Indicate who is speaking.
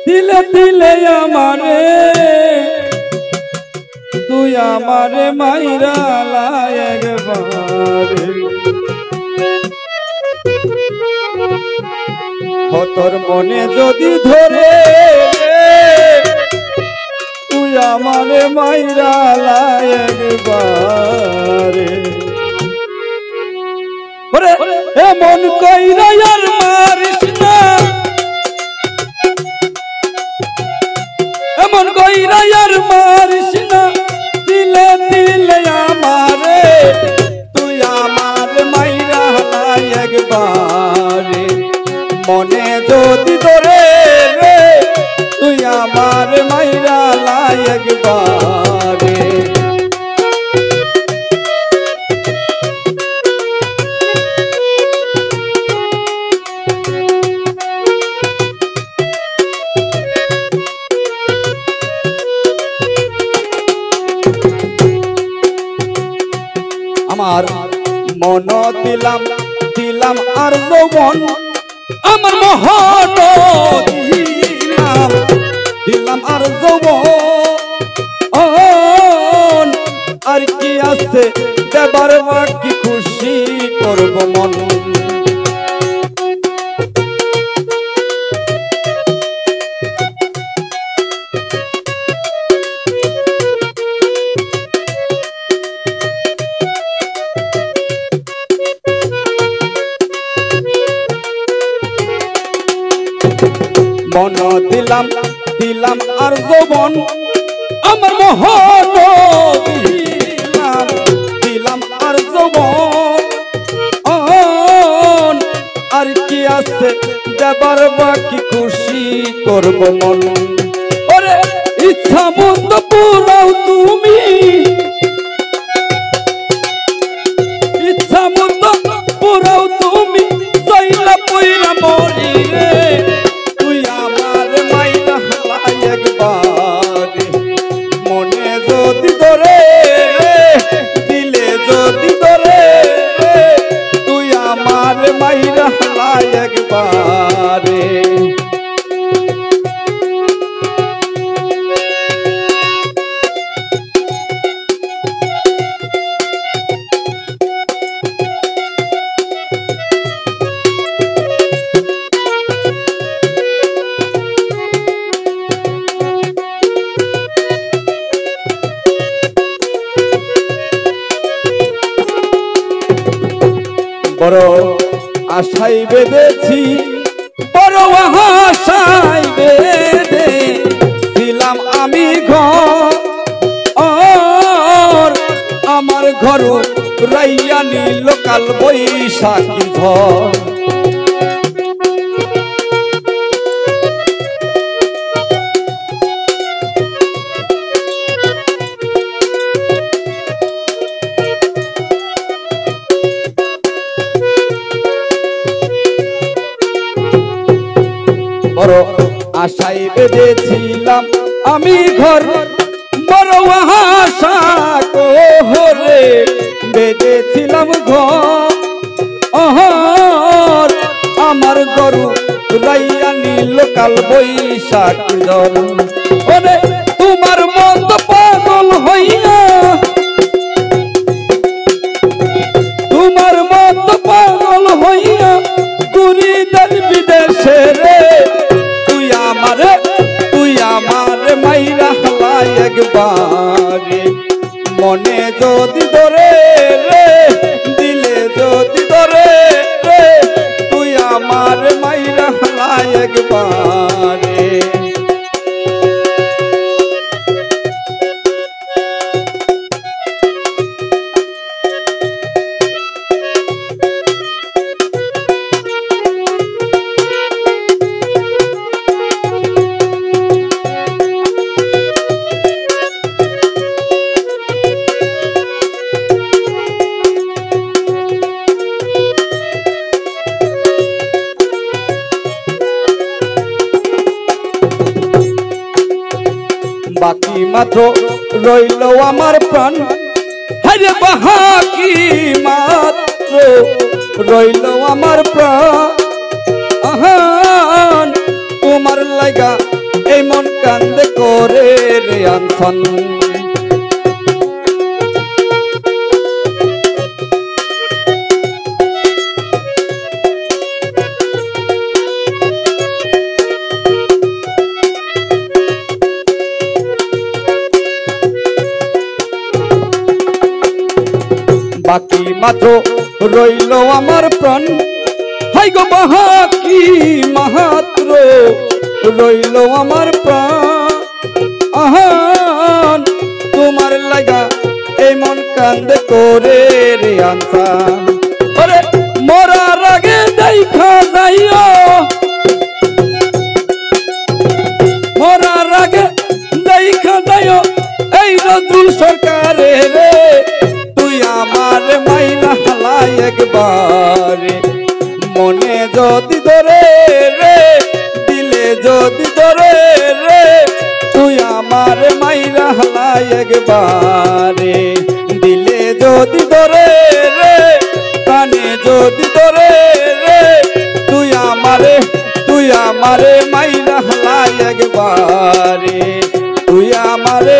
Speaker 1: দিলে দিলে আমারে তুই আমারে মাইরা লাই একবারে তোর মনে যদি ধরে তুই আমারে মাইরা লাই একবারে এমন কইরা আর মারিস না এমন কইরা আর মারিস না দিলে দিলে আমারে তুই আমারে মাইরা লাই একবারে মনে যদি ধরে রে তুই আমার মাইরা লাই একবারে আমার মন দিলাম দিলাম আর যৌবন আমার মহন দিলাম দিলাম আর যৌবন আর কি আছে দেবার বাকি খুশি করব মন মন দিলাম দিলাম আর যৌবন আমার মহন দিলাম দিলাম আর যৌবন আর কি আছে দেবার বাকি খুশি করব মন ওরে ইচ্ছা মতো পুরাও তুমি ইচ্ছা মতো পুরাও তুমি চাইলা পইরা মরি রে মনে যদি ধরে দিলে যদি ধরে তুই আমার মাইরা লাই একবারে বড় আশাই বেঁধেছি বড় আশাই বেঁধেছিলাম আমি ঘর আমার ঘর রাইয়া নীল কাল বৈশাখী ঘর বড় আশাই বেঁধেছিলাম আমি ঘর বড় আশা করে বেঁধেছিলাম ঘর আমার গরু রাইয়া নীল কাল বৈশাখ ঝর ওরে তোমার মন পাগল হইয়া তোমার মন পাগল হইয়া ঘুরি দেশ বিদেশে রে তুই আমার মাইরা লাই একবারে মনে যদি ধরে রে দিলে যদি ধরে রে তুই আমার মাইরা লাই একবারে বাকি মাত্র রইল আমার প্রাণ হরে বাকি মাত্র রইল আমার প্রাণ তোমার লাগা এই মন কান্দে করে রে আনছন বাকি মাত্র রইল আমার প্রাণ হাই গো বাকি মাত্র রইল আমার প্রাণ তোমার লাগা এই মন কান্দে করে রে আনছান ওরে মরার আগে দেখা যাইও মরার আগে দেখা যাইও এই নজরুল সরকারে রে আমার মাইনা হালাই একবারে মনে যদি ধরে রে দিলে যদি ধরে রে তুই আমার মাইনা হালাই একবারে দিলে যদি ধরে রে কানে যদি ধরে রে তুই আমারে মাইনা হালাই একবারে তুই আমারে